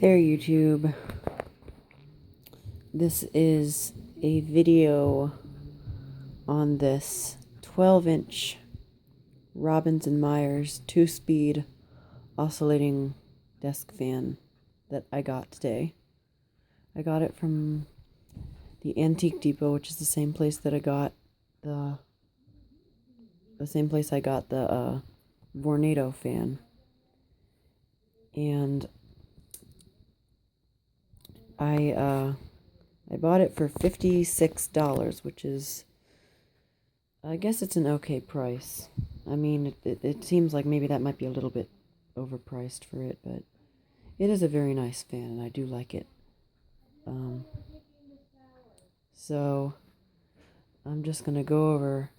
there, YouTube. This is a video on this 12-inch Robbins & Myers 2-speed oscillating desk fan that I got today. I got it from the Antique Depot, which is the same place that I got the Vornado fan. And I bought it for $56, which is, I guess it's an okay price. I mean, it seems like maybe that might be a little bit overpriced for it, but it is a very nice fan, and I do like it. So I'm just going to go over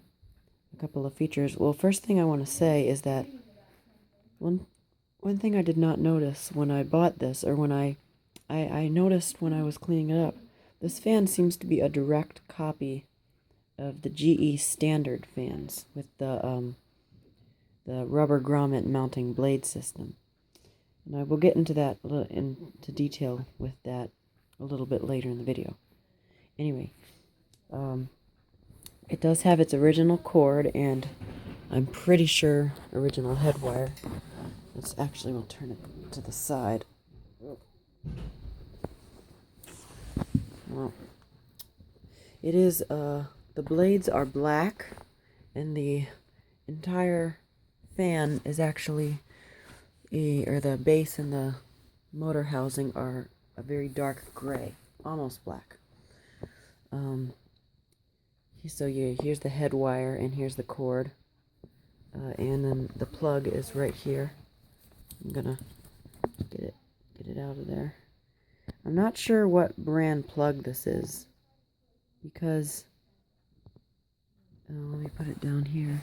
a couple of features. Well, first thing I want to say is that one thing I did not notice when I bought this, or when I noticed when I was cleaning it up, this fan seems to be a direct copy of the GE standard fans with the rubber grommet mounting blade system. And I will get into that into detail with that a little bit later in the video. Anyway, it does have its original cord, and I'm pretty sure original head wire. Let's actually, we'll turn it to the side. Well, it is, the blades are black, and the entire fan is actually, or the base and the motor housing are a very dark gray, almost black. So yeah, here's the head wire, and here's the cord, and then the plug is right here. I'm gonna get it out of there. I'm not sure what brand plug this is, because let me put it down here.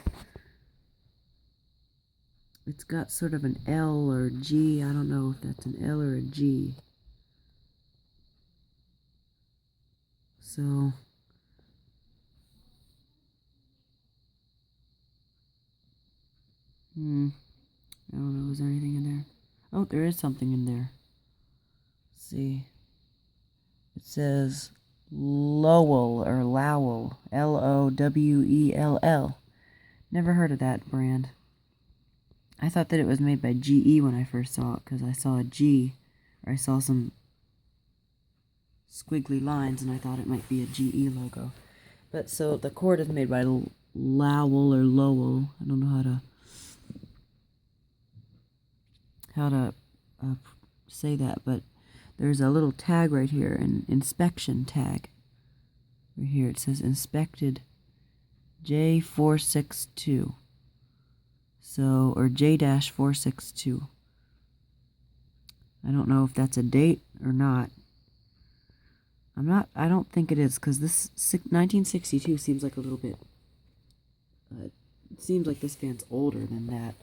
It's got sort of an L or G. I don't know if that's an L or a G. So I don't know, is there anything in there? Oh, there is something in there. Let's see. It says Lowell or Lowell. Lowell. Never heard of that brand. I thought that it was made by GE when I first saw it, because I saw a G, or I saw some squiggly lines, and I thought it might be a GE logo. But so the cord is made by Lowell or Lowell. I don't know how to say that, but there's a little tag right here, an inspection tag. Right here it says inspected J462. So, or J-462. I don't know if that's a date or not. I don't think it is, because this 1962 seems like a little bit, it seems like this fan's older than that.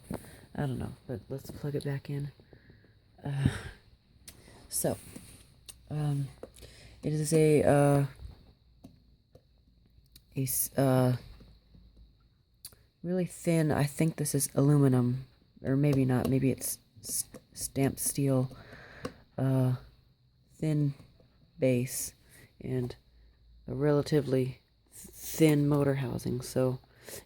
I don't know, but let's plug it back in. It is a really thin, I think this is aluminum, or maybe not, maybe it's stamped steel, thin base, and a relatively thin motor housing. So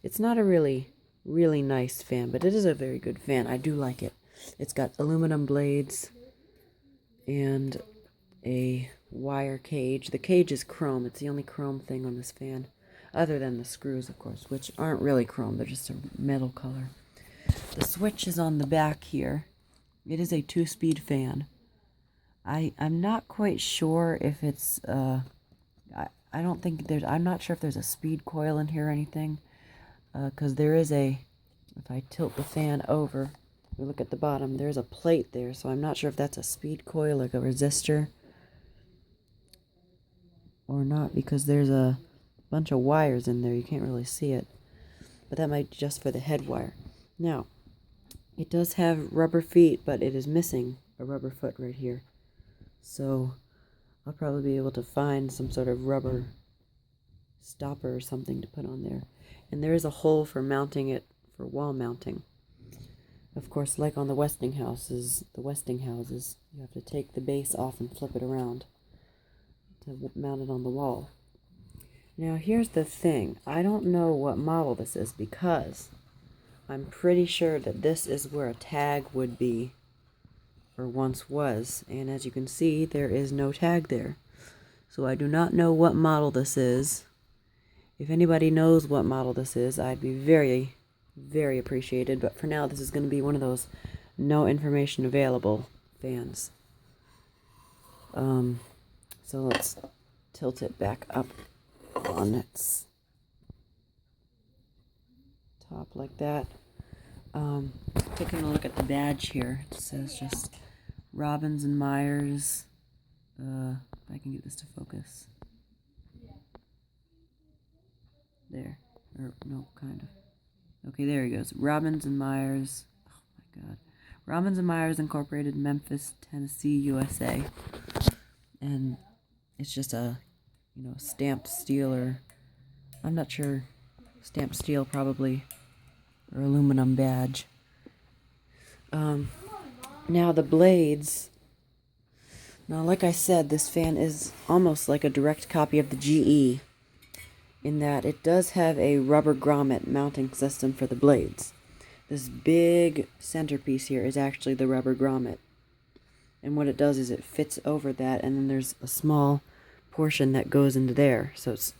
it's not a really nice fan, but it is a very good fan. I do like it. It's got aluminum blades and a wire cage. The cage is chrome. It's the only chrome thing on this fan, other than the screws, of course, which aren't really chrome. They're just a metal color. The switch is on the back here. It is a 2-speed fan. I'm not quite sure if it's, I don't think there's, I'm not sure if there's a speed coil in here or anything, because there is if I tilt the fan over, we look at the bottom, there's a plate there, so I'm not sure if that's a speed coil, like a resistor, or not, because there's a bunch of wires in there. You can't really see it, but that might be just for the head wire. Now, it does have rubber feet, but it is missing a rubber foot right here. So I'll probably be able to find some sort of rubber stopper or something to put on there. And there is a hole for mounting it, for wall mounting. Of course, like on the Westinghouses, you have to take the base off and flip it around to mount it on the wall. Now here's the thing. I don't know what model this is because I'm pretty sure that this is where a tag would be, or once was, and as you can see, there is no tag there. So I do not know what model this is. If anybody knows what model this is, I'd be very, very appreciated, but for now this is going to be one of those no information available fans. So let's tilt it back up on its top like that. Taking a look at the badge here, it says just Robbins and Myers. If I can get this to focus. There. Or, no, kind of. Okay, there he goes. Robbins and Myers. Oh my god. Robbins and Myers Incorporated, Memphis, Tennessee, USA. And it's just a, stamped steel, or I'm not sure, stamped steel probably, or aluminum badge. Now the blades. Now, like I said, this fan is almost like a direct copy of the GE, in that it does have a rubber grommet mounting system for the blades. This big centerpiece here is actually the rubber grommet. And what it does is it fits over that, and then there's a small portion that goes into there. So it's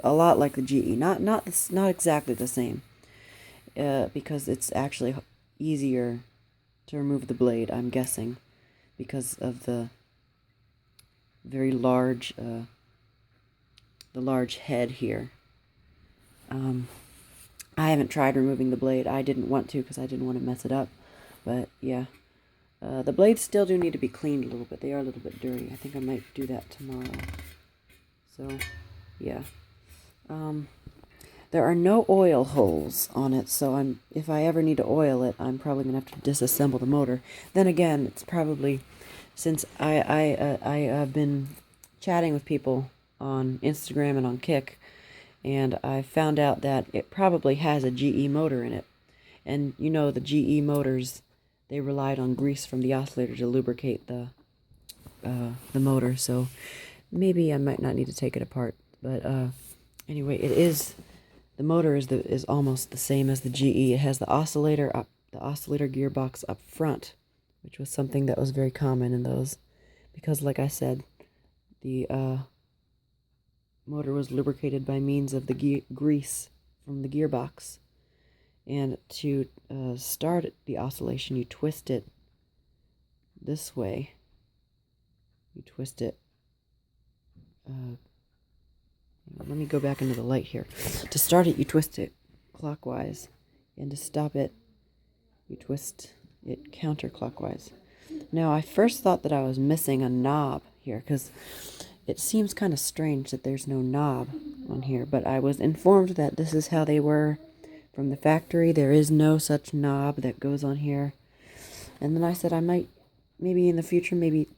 a lot like the GE. Not exactly the same. Because it's actually easier to remove the blade, I'm guessing, because of the very large the large head here. I haven't tried removing the blade. I didn't want to because I didn't want to mess it up. But yeah, the blades still do need to be cleaned a little bit. They are a little bit dirty. I think I might do that tomorrow. So yeah, there are no oil holes on it, so if I ever need to oil it, I'm probably gonna have to disassemble the motor. Then again, it's probably, since I have been chatting with people on Instagram and on Kick, and I found out that it probably has a GE motor in it. And the GE motors, they relied on grease from the oscillator to lubricate the motor, so maybe I might not need to take it apart. But anyway, the motor is almost the same as the GE. It has the oscillator gearbox up front, which was something that was very common in those, because like I said, the motor was lubricated by means of the grease from the gearbox. And to start the oscillation, you twist it this way. You twist it. Let me go back into the light here. To start it, you twist it clockwise. And to stop it, you twist it counterclockwise. Now, I first thought that I was missing a knob here, because it seems kind of strange that there's no knob on here. But I was informed that this is how they were from the factory. There is no such knob that goes on here. And then I said I might, maybe in the future, maybe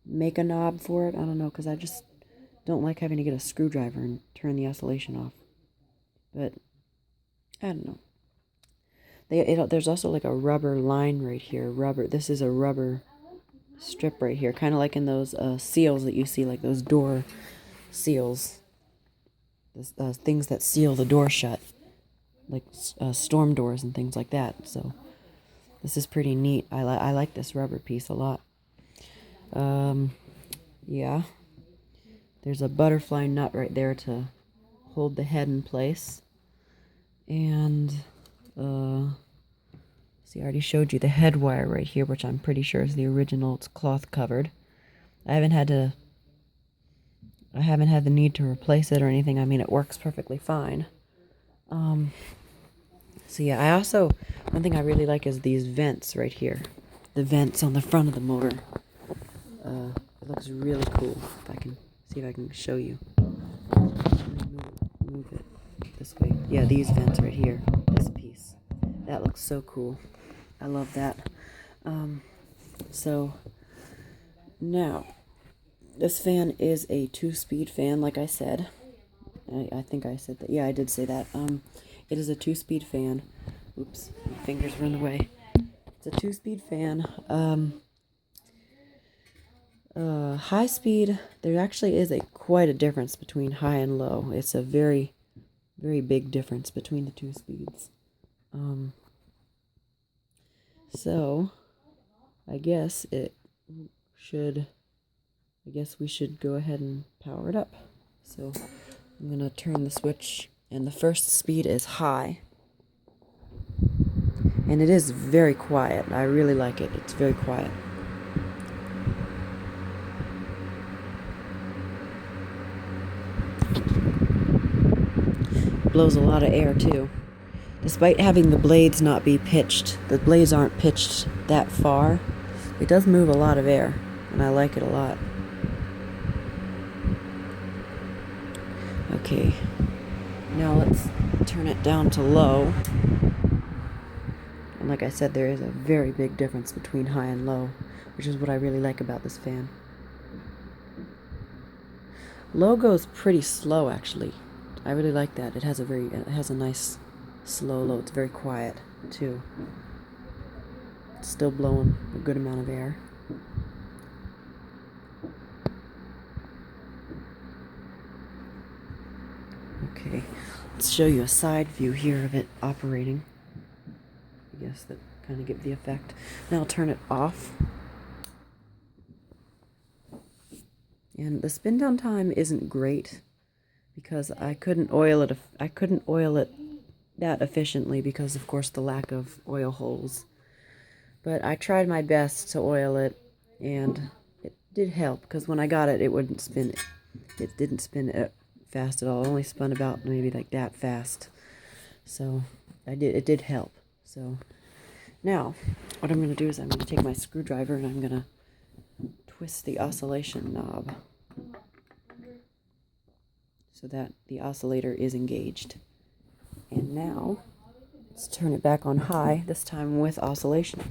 make a knob for it. I don't know, because I just don't like having to get a screwdriver and turn the oscillation off. But I don't know. There's also like a rubber line right here. This is a rubber strip right here, kind of like in those seals that you see, like those door seals. Things that seal the door shut, like storm doors and things like that. So this is pretty neat. I like this rubber piece a lot. Yeah. There's a butterfly nut right there to hold the head in place. And, see, I already showed you the head wire right here, which I'm pretty sure is the original. It's cloth covered. I haven't had the need to replace it or anything. I mean, it works perfectly fine. So yeah, one thing I really like is these vents right here. The vents on the front of the motor. It looks really cool. If I can show you. Move it this way. Yeah, these vents right here. This piece. That looks so cool. I love that. So now, this fan is a 2-speed fan, like I said. I think I said that. Yeah, I did say that. It is a 2-speed fan. Oops, my fingers run away. It's a 2-speed fan. High speed, there actually is quite a difference between high and low. It's a very, very big difference between the 2 speeds. So, I guess we should go ahead and power it up. So, I'm going to turn the switch, and the first speed is high. And it is very quiet. I really like it. It's very quiet. It blows a lot of air too. Despite having the blades not be pitched, the blades aren't pitched that far. It does move a lot of air, and I like it a lot. Okay, now let's turn it down to low. And like I said, there is a very big difference between high and low, which is what I really like about this fan. Low goes pretty slow, actually. I really like that. It has a nice slow low. It's very quiet too. It's still blowing a good amount of air. Okay, let's show you a side view here of it operating. I guess that kind of gives the effect. Now I'll turn it off. And the spin down time isn't great because I couldn't oil it that efficiently because, of course, the lack of oil holes. But I tried my best to oil it, and it did help because when I got it, it wouldn't spin. It didn't spin fast at all. It only spun about maybe like that fast. So it did help. So now what I'm going to do is I'm going to take my screwdriver and I'm going to twist the oscillation knob so that the oscillator is engaged. And now let's turn it back on high, this time with oscillation.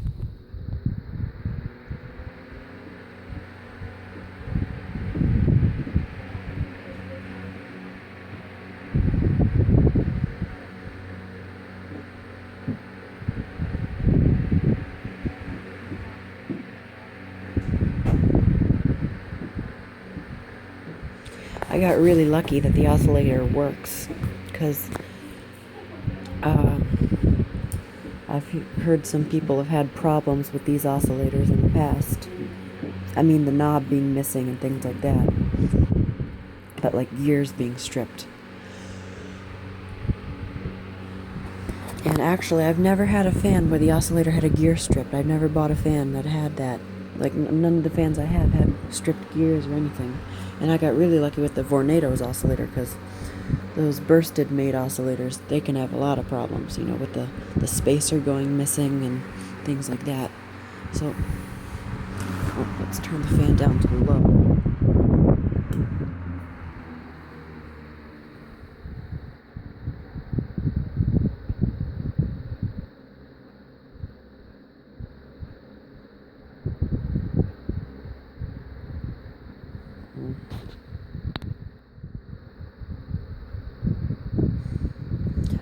I got really lucky that the oscillator works because I've heard some people have had problems with these oscillators in the past. I mean, the knob being missing and things like that. But like gears being stripped. And actually, I've never had a fan where the oscillator had a gear stripped. I've never bought a fan that had that. Like, none of the fans I have had stripped gears or anything. And I got really lucky with the Vornado's oscillator because those bursted made oscillators, they can have a lot of problems, you know, with the spacer going missing and things like that. So, let's turn the fan down to low.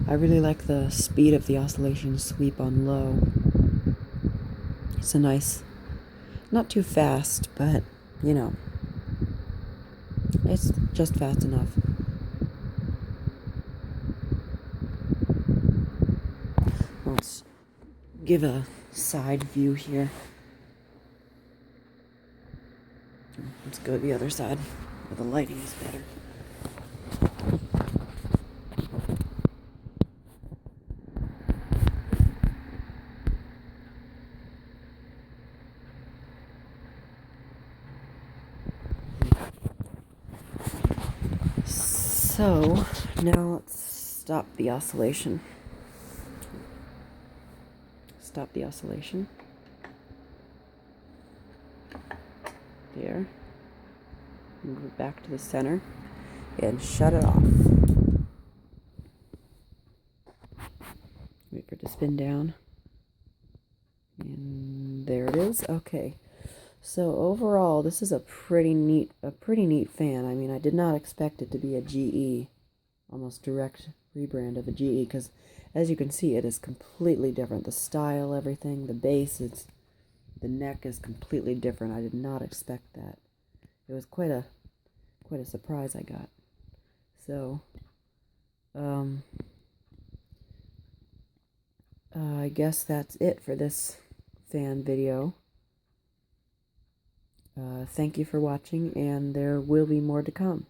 I really like the speed of the oscillation sweep on low. It's a nice, not too fast, but, you know, it's just fast enough. Let's give a side view here. Let's go to the other side where the lighting is better. So, now let's stop the oscillation. Stop the oscillation. There. Move it back to the center and shut it off. Wait for it to spin down. And there it is. Okay. So overall, this is a pretty neat fan. I mean, I did not expect it to be a GE, almost direct rebrand of a GE, because as you can see, it is completely different. The style, everything, the base, the neck is completely different. I did not expect that. It was quite a surprise I got. So, I guess that's it for this fan video. Thank you for watching, and there will be more to come.